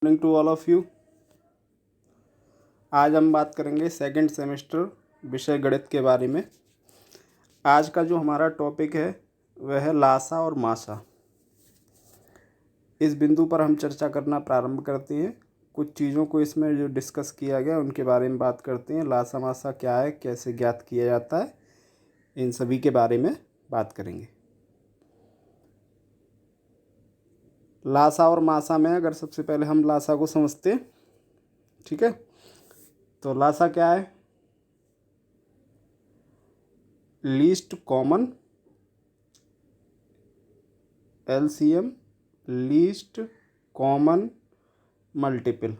Morning to all of you. आज हम बात करेंगे सेकंड सेमेस्टर विषय गणित के बारे में। आज का जो हमारा टॉपिक है वह है लासा और मासा। इस बिंदु पर हम चर्चा करना प्रारंभ करते हैं। कुछ चीज़ों को इसमें जो डिस्कस किया गया उनके बारे में बात करते हैं। लासा मासा क्या है, कैसे ज्ञात किया जाता है, इन सभी के बारे में बात करेंगे। लासा और मासा में अगर सबसे पहले हम लासा को समझते हैं, ठीक है। तो लासा क्या है? Least common LCM, least common multiple,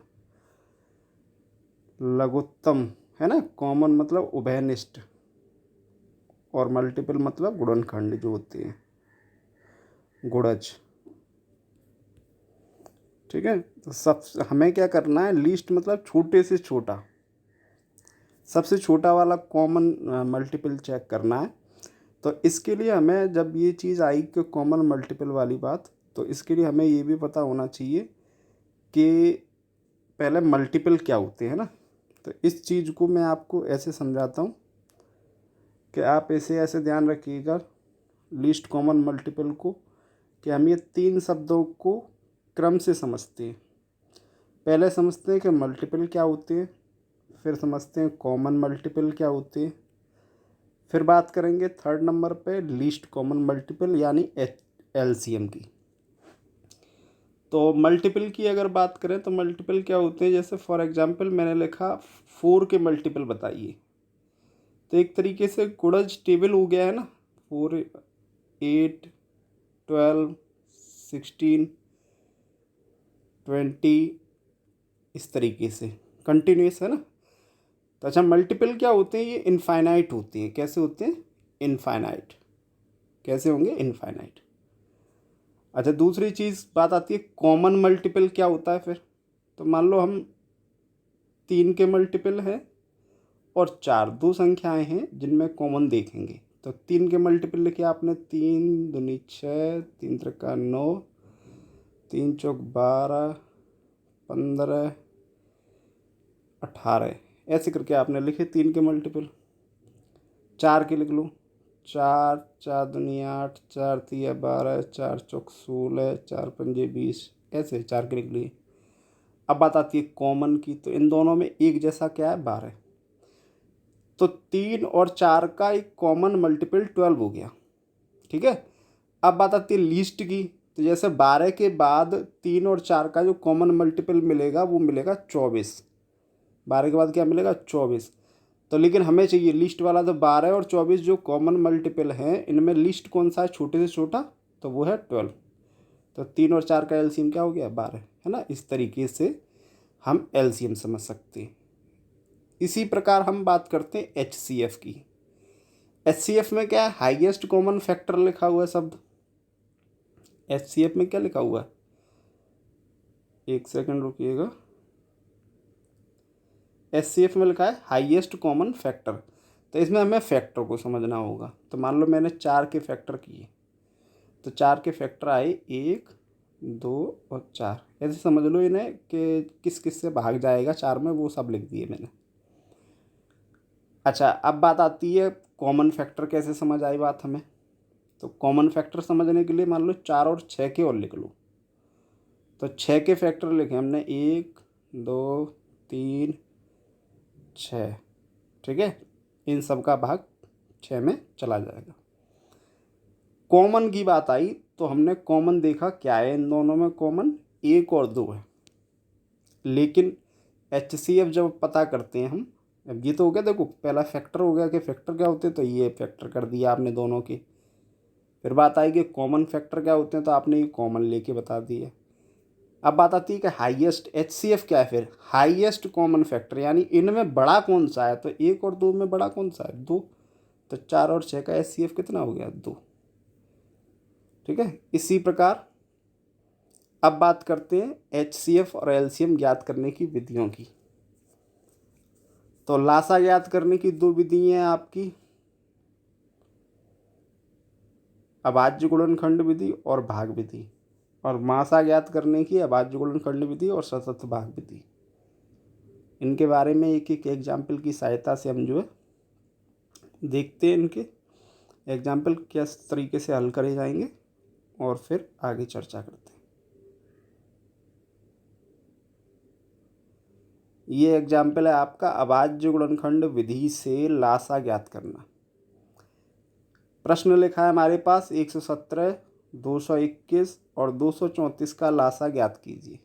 लघुत्तम है ना। कॉमन मतलब उभयनिष्ठ और मल्टीपल मतलब गुणनखंड जो होते हैं, गुणज, ठीक है। तो सब हमें क्या करना है, लीस्ट मतलब छोटे से छोटा, सबसे छोटा वाला कॉमन मल्टीपल चेक करना है। तो इसके लिए हमें जब ये चीज़ आई कि कॉमन मल्टीपल वाली बात, तो इसके लिए हमें ये भी पता होना चाहिए कि पहले मल्टीपल क्या होते हैं ना। तो इस चीज़ को मैं आपको ऐसे समझाता हूँ कि आप ऐसे ध्यान रखिएगा लीस्ट कॉमन मल्टीपल को, कि हम ये तीन शब्दों को क्रम से समझते हैं। पहले समझते हैं कि मल्टीपल क्या होते हैं, फिर समझते हैं कॉमन मल्टीपल क्या होते हैं, फिर बात करेंगे थर्ड नंबर पे लीस्ट कॉमन मल्टीपल यानी एलसीएम की। तो मल्टीपल की अगर बात करें तो मल्टीपल क्या होते हैं, जैसे फॉर एग्जांपल मैंने लिखा 4 के मल्टीपल बताइए। तो एक तरीके से गुणज टेबल हो गया है ना, 4, 8, 12, 16, 20, इस तरीके से कंटिन्यूस है ना। तो अच्छा, मल्टीपल क्या होते हैं, ये इनफाइनाइट होते हैं। कैसे होते हैं? इनफाइनाइट। कैसे होंगे? इनफाइनाइट। अच्छा, दूसरी चीज़ बात आती है कॉमन मल्टीपल क्या होता है फिर। तो मान लो हम 3 के मल्टीपल हैं और 4, दो संख्याएं हैं जिनमें कॉमन देखेंगे। तो 3 के मल्टीपल लिखे आपने, 3 दूनी 6, 3 त्रिका 9, 3 चौक 12, 15, 18, ऐसे करके आपने लिखे 3 के मल्टीपल। 4 के लिख लो, 4, 4 दूनी 8, 4 तिया 12, 4 चौक 16, 4 पंजे 20, ऐसे 4 के लिख लिए। अब बात आती है कॉमन की। तो इन दोनों में एक जैसा क्या है? 12। तो 3 और 4 का एक कॉमन मल्टीपल 12 हो गया, ठीक है। अब बात आती है लीस्ट की। तो जैसे 12 के बाद 3 और 4 का जो कॉमन मल्टीपल मिलेगा वो मिलेगा 24। 12 के बाद क्या मिलेगा? 24। तो लेकिन हमें चाहिए लिस्ट वाला। तो 12 और 24 जो कॉमन मल्टीपल हैं, इनमें लिस्ट कौन सा है छोटे से छोटा? तो वो है 12। तो 3 और 4 का एलसीएम क्या हो गया? 12, है ना। इस तरीके से हम एलसीएम समझ सकते हैं। इसी प्रकार हम बात करते हैं एचसीएफ की। एचसीएफ में क्या है? हाईएस्ट कॉमन फैक्टर लिखा हुआ है शब्द। एचसीएफ में क्या लिखा हुआ है? एक सेकंड रुकिएगा। एचसीएफ में लिखा है हाईएस्ट कॉमन फैक्टर। तो इसमें हमें फैक्टर को समझना होगा। तो मान लो मैंने 4 के फैक्टर किए, तो 4 के फैक्टर आए 1, 2 और 4। ऐसे समझ लो इन्हें कि किस किस से भाग जाएगा 4 में, वो सब लिख दिए मैंने। अच्छा, अब बात आती है कॉमन फैक्टर कैसे समझ आई बात हमें। तो कॉमन फैक्टर समझने के लिए मान लो 4 और 6 के और लिख लो। तो 6 के फैक्टर लिखे हमने 1, 2, 3, 6, ठीक है। इन सब का भाग 6 में चला जाएगा। कॉमन की बात आई तो हमने कॉमन देखा क्या है इन दोनों में? कॉमन 1 और 2 है। लेकिन एचसीएफ जब पता करते हैं हम, अब ये तो हो गया, देखो पहला फैक्टर हो गया कि फैक्टर क्या होते हैं, तो ये फैक्टर कर दिया आपने दोनों के। फिर बात आई कि कॉमन फैक्टर क्या होते हैं, तो आपने ये कॉमन लेके बता दिए। अब बात आती है कि हाईएस्ट एचसीएफ क्या है फिर? हाईएस्ट कॉमन फैक्टर, यानी इनमें बड़ा कौन सा है। तो 1 और 2 में बड़ा कौन सा है? 2। तो 4 और 6 का एचसीएफ कितना हो गया? 2, ठीक है। इसी प्रकार अब बात करते हैं एचसीएफ और एलसीएम ज्ञात करने की विधियों की। तो लासा ज्ञात करने की 2 विधि हैं आपकी, अभाज्य गुणनखंड विधि और भाग विधि। और मासा ज्ञात करने की अभाज्य गुणनखंड विधि और सतत भाग विधि। इनके बारे में एक एक एग्जाम्पल की सहायता से हम जो है देखते हैं इनके एग्जाम्पल किस तरीके से हल करे जाएंगे और फिर आगे चर्चा करते हैं। ये एग्जाम्पल है आपका अभाज्य गुणनखंड विधि से लासा ज्ञात करना। प्रश्न लिखा है हमारे पास 117, 221 और 234 का लासा ज्ञात कीजिए।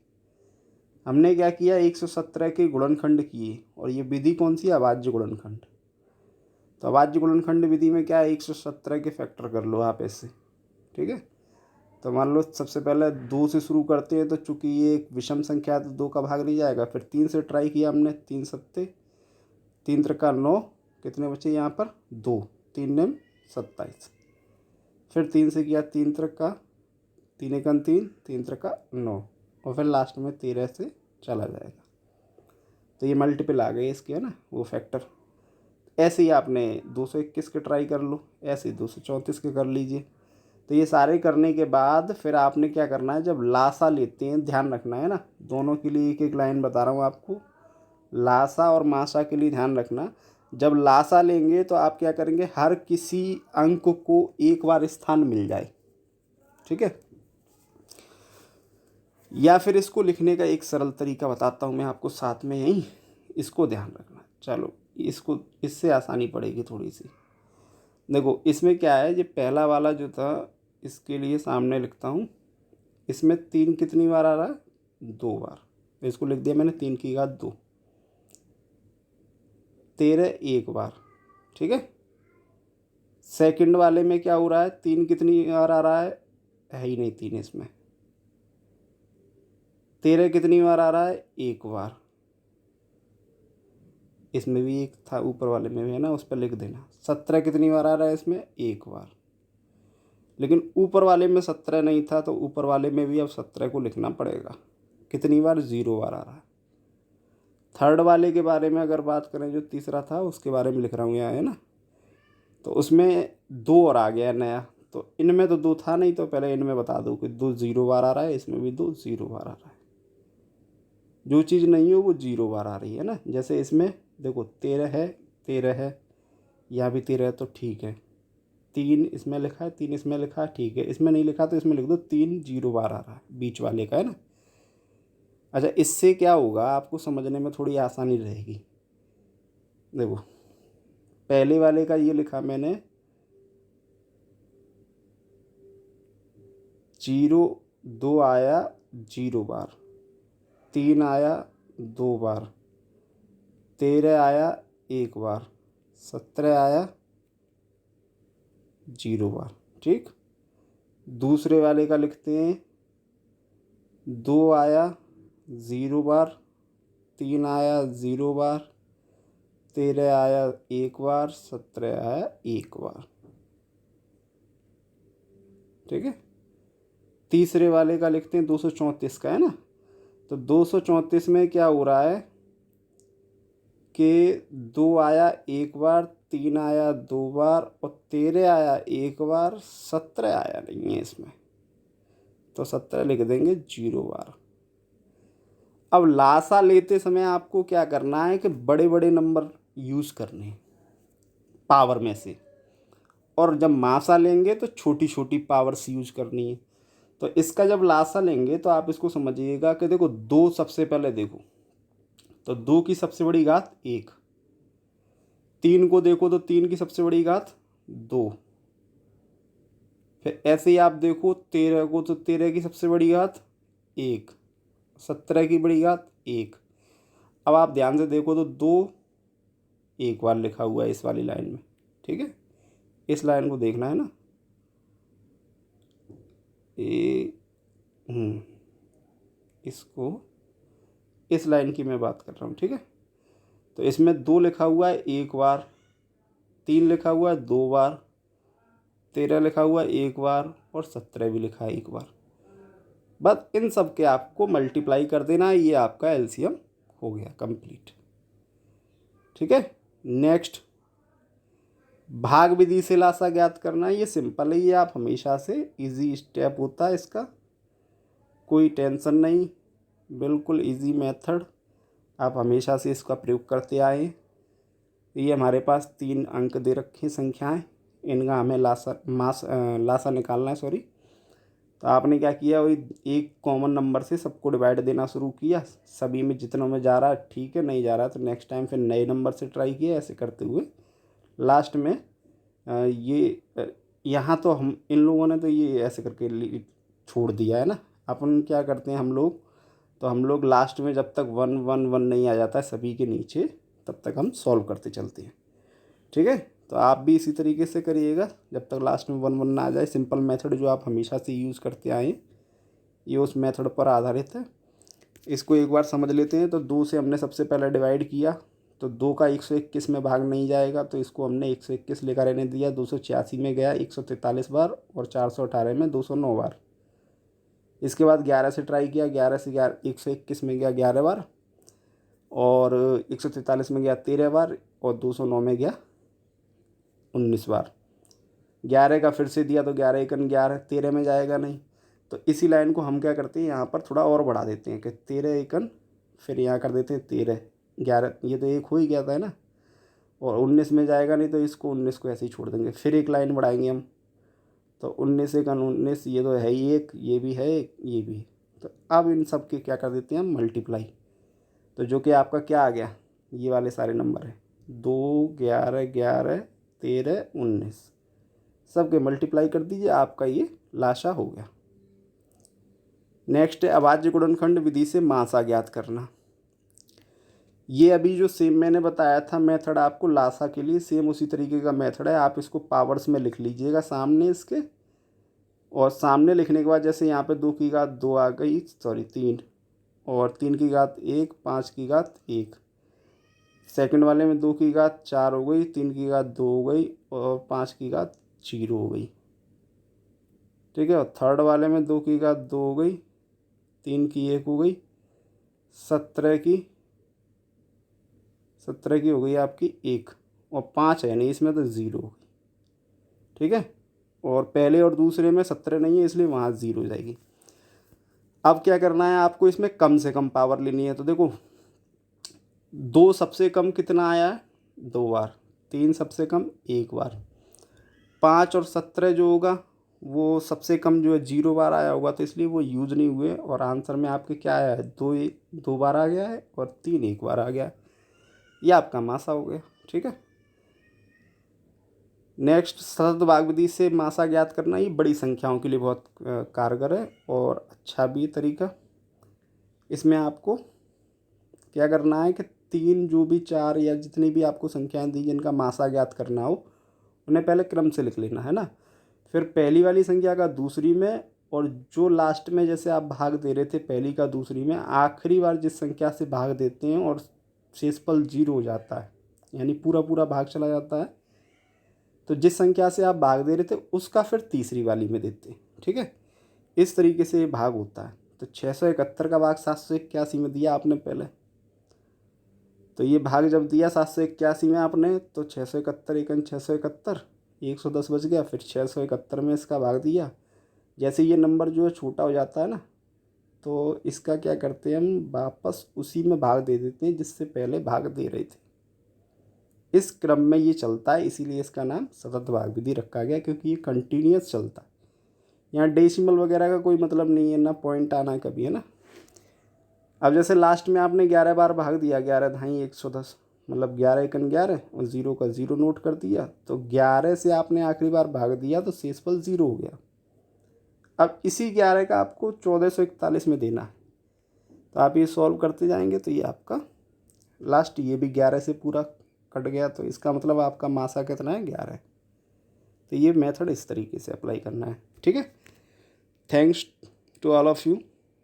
हमने क्या किया, 117 के गुणनखंड किए और ये विधि कौन सी, अभाज्य गुणनखंड। तो अभाज्य गुणनखंड विधि में क्या है, 117 के फैक्टर कर लो आप ऐसे, ठीक है। तो मान लो सबसे पहले 2 से शुरू करते हैं, तो चूंकि ये एक विषम संख्या है तो 2 का भाग नहीं जाएगा। फिर 3 से ट्राई किया हमने, 3 सत्ते 3 त्रिका 9, कितने बचे यहाँ पर 2, 3 नेम 27। फिर 3 से किया, 3 त्रिका 3 एकम 3, 3 त्रिका 9 और फिर लास्ट में 13 से चला जाएगा। तो ये मल्टीपल आ गए इसके, है ना, वो फैक्टर। ऐसे ही आपने 221 के ट्राई कर लो, ऐसे ही 234 के कर लीजिए। तो ये सारे करने के बाद फिर आपने क्या करना है, जब लासा लेते हैं ध्यान रखना है ना, दोनों के लिए एक एक लाइन बता रहा हूँ आपको। लासा और मासा के लिए ध्यान रखना, जब लासा लेंगे तो आप क्या करेंगे, हर किसी अंक को एक बार स्थान मिल जाए, ठीक है। या फिर इसको लिखने का एक सरल तरीका बताता हूँ मैं आपको साथ में यहीं, इसको ध्यान रखना। चलो इसको, इससे आसानी पड़ेगी थोड़ी सी। देखो इसमें क्या है, ये पहला वाला जो था इसके लिए सामने लिखता हूँ। इसमें 3 कितनी बार आ रहा है, 2 बार। तो इसको लिख दिया मैंने 3 की घात 2। 13 1 बार, ठीक है। सेकंड वाले में क्या हो रहा है, 3 कितनी बार आ रहा है ही नहीं 3 इसमें। 13 कितनी बार आ रहा है, 1 बार। इसमें भी एक था, ऊपर वाले में भी है ना, उस पर लिख देना। 17 कितनी बार आ रहा है इसमें, 1 बार। लेकिन ऊपर वाले में 17 नहीं था, तो ऊपर वाले में भी अब 17 को लिखना पड़ेगा। कितनी बार, 0 बार आ रहा है। थर्ड वाले के बारे में अगर बात करें, जो तीसरा था उसके बारे में लिख रहा हूँ यहाँ, है ना। तो उसमें 2 और आ गया नया। तो इनमें तो 2 था नहीं, तो पहले इनमें बता दूँ कि 2 0 बार आ रहा है, इसमें भी 2 0 बार आ रहा है। जो चीज़ नहीं हो वो 0 बार आ रही है ना। जैसे इसमें देखो 13 है, 13 है, यहाँ भी 13 है, तो ठीक है। 3 इसमें लिखा है, 3 इसमें लिखा है, ठीक है। इसमें नहीं लिखा तो इसमें लिख दो 3 0 बार आ रहा है, बीच वाले का, है ना। अच्छा, इससे क्या होगा, आपको समझने में थोड़ी आसानी रहेगी। देखो पहले वाले का ये लिखा मैंने, 0 2 आया 0 बार, 3 आया 2 बार, 13 आया 1 बार, 17 आया 0 बार, ठीक। दूसरे वाले का लिखते हैं, 2 आया 0 बार, 3 आया 0 बार, 13 आया 1 बार, 17 आया 1 बार, ठीक है। तीसरे वाले का लिखते हैं 234 का, है ना। तो 234 में क्या हो रहा है कि 2 आया 1 बार, 3 आया 2 बार और 13 आया 1 बार, 17 आया नहीं है इसमें, तो 17 लिख देंगे 0 बार। अब लासा लेते समय आपको क्या करना है कि बड़े बड़े नंबर यूज़ करने हैं पावर में से, और जब मासा लेंगे तो छोटी छोटी पावर्स यूज़ करनी है। तो इसका जब लासा लेंगे तो आप इसको समझिएगा कि देखो 2 सबसे पहले देखो, तो 2 की सबसे बड़ी घात 1, 3 को देखो तो 3 की सबसे बड़ी घात 2, फिर ऐसे ही आप देखो 13 को, तो 13 की सबसे बड़ी घात 1, 17 की बड़ी घात 1। अब आप ध्यान से देखो तो 2 1 बार लिखा हुआ है इस वाली लाइन में, ठीक है। इस लाइन को देखना है ना, ए इसको, इस लाइन की मैं बात कर रहा हूँ, ठीक है। तो इसमें 2 लिखा हुआ है 1 बार, 3 लिखा हुआ है 2 बार, 13 लिखा हुआ है 1 बार और 17 भी लिखा है 1 बार। बस इन सब के आपको मल्टीप्लाई कर देना है, ये आपका एलसीएम हो गया कंप्लीट, ठीक है। नेक्स्ट, भाग विधि से लासा ज्ञात करना है। ये सिंपल है, ये आप हमेशा से, इजी स्टेप होता है इसका। कोई टेंशन नहीं, बिल्कुल इजी मेथड, आप हमेशा से इसका प्रयोग करते आए। ये हमारे पास 3 अंक दे रखे संख्याएं, इनका हमें लासा निकालना है, सॉरी। तो आपने क्या किया, वही एक कॉमन नंबर से सबको डिवाइड देना शुरू किया, सभी में जितनों में जा रहा है ठीक है, नहीं जा रहा है तो नेक्स्ट टाइम फिर नए नंबर से ट्राई किया, ऐसे करते हुए लास्ट में यहाँ तो हम इन लोगों ने तो ये ऐसे करके छोड़ दिया है ना। अपन क्या करते हैं हम लोग लास्ट में जब तक 1 1 1 नहीं आ जाता है सभी के नीचे, तब तक हम सॉल्व करते चलते हैं, ठीक है। तो आप भी इसी तरीके से करिएगा जब तक लास्ट में 1 1 ना आ जाए। सिंपल मेथड जो आप हमेशा से यूज़ करते आए हैं, ये उस मेथड पर आधारित है। इसको एक बार समझ लेते हैं। तो 2 से हमने सबसे पहले डिवाइड किया, तो 2 का 121 में भाग नहीं जाएगा, तो इसको हमने 121 लेकर रहने दिया। 286 में गया 143 बार, और 418 में 209 बार। इसके बाद 11 से ट्राई किया, 11 से 121 में गया 11 बार, और 143 में गया 13 बार, और 209 में गया 19 बार। 11 का फिर से दिया तो 11 एकन 11, 13 में जाएगा नहीं। तो इसी लाइन को हम क्या करते हैं, यहाँ पर थोड़ा और बढ़ा देते हैं कि 13 एकन, फिर यहाँ कर देते हैं 13, 11, ये तो एक हो ही गया था ना, और 19 में जाएगा नहीं तो इसको 19 को ऐसे ही छोड़ देंगे। फिर एक लाइन बढ़ाएंगे हम, तो 19 एकन 19, ये तो है ही एक, ये भी है एक, ये भी है। तो अब इन सब के क्या कर देते हैं हम, मल्टीप्लाई। तो जो कि आपका क्या आ गया, ये वाले सारे नंबर हैं, 2 11 11 13 19, सब के मल्टीप्लाई कर दीजिए, आपका ये लाशा हो गया। नेक्स्ट है अभाज्य गुणनखंड विधि से मासा ज्ञात करना। ये अभी जो सेम मैंने बताया था मेथड आपको लासा के लिए, सेम उसी तरीके का मेथड है। आप इसको पावर्स में लिख लीजिएगा सामने इसके, और सामने लिखने के बाद जैसे यहाँ पे 2 की घात 2 आ गई, सॉरी 3, और 3 की घात 1, 5 की घात 1। सेकंड वाले में 2 की घात 4 हो गई, 3 की घात 2 हो गई, और 5 की घात 0 हो गई, ठीक है। और थर्ड वाले में 2 की घात 2 हो गई, 3 की 1 हो गई, 17 की हो गई आपकी 1, और 5 है नहीं इसमें तो 0 हो गई, ठीक है। और पहले और दूसरे में 17 नहीं है, इसलिए वहाँ 0 हो जाएगी। अब क्या करना है आपको, इसमें कम से कम पावर लेनी है। तो देखो 2 सबसे कम कितना आया है, 2 बार। 3 सबसे कम 1 बार। 5 और 17 जो होगा वो सबसे कम जो है 0 बार आया होगा, तो इसलिए वो यूज़ नहीं हुए, और आंसर में आपके क्या आया है, 2 बार आ गया है, और 3 1 बार आ गया है। ये आपका मासा हो गया, ठीक है। नेक्स्ट सतत भाग विधि से मासा ज्ञात करना, ये बड़ी संख्याओं के लिए बहुत कारगर है और अच्छा भी तरीका। इसमें आपको क्या करना है कि 3 जो भी 4 या जितनी भी आपको संख्याएं दी जिनका मासा ज्ञात करना हो, उन्हें पहले क्रम से लिख लेना है ना। फिर पहली वाली संख्या का दूसरी में, और जो लास्ट में जैसे आप भाग दे रहे थे पहली का दूसरी में, आखिरी बार जिस संख्या से भाग देते हैं और शेषफल 0 हो जाता है, यानी पूरा पूरा भाग चला जाता है, तो जिस संख्या से आप भाग दे रहे थे उसका फिर तीसरी वाली में देते हैं, ठीक है। इस तरीके से ये भाग होता है। तो 671 का भाग 781 में दिया आपने पहले, तो ये भाग जब दिया 781 में आपने, तो 671 एकन 671, 110 बच गया, फिर 671 में इसका भाग दिया। जैसे ये नंबर जो है छोटा हो जाता है ना, तो इसका क्या करते हैं हम, वापस उसी में भाग दे देते हैं जिससे पहले भाग दे रहे थे। इस क्रम में ये चलता है, इसीलिए इसका नाम सतत भाग विधि रखा गया, क्योंकि ये कंटिन्यूस चलता है। यहाँ डेसिमल वगैरह का कोई मतलब नहीं है, ना पॉइंट आना कभी, है ना। अब जैसे लास्ट में आपने 11 बार भाग दिया, 11 ढाई 110, मतलब 11 एकन 11, और 0 का 0 नोट कर दिया, तो 11 से आपने आखिरी बार भाग दिया तो शेषफल 0 हो गया। अब इसी 11 का आपको 1441 में देना है, तो आप ये सॉल्व करते जाएंगे, तो ये आपका लास्ट, ये भी 11 से पूरा कट गया, तो इसका मतलब आपका मासा कितना है, 11। तो ये मेथड इस तरीके से अप्लाई करना है, ठीक है। Thanks to all of you,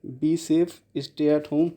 be safe, stay at home.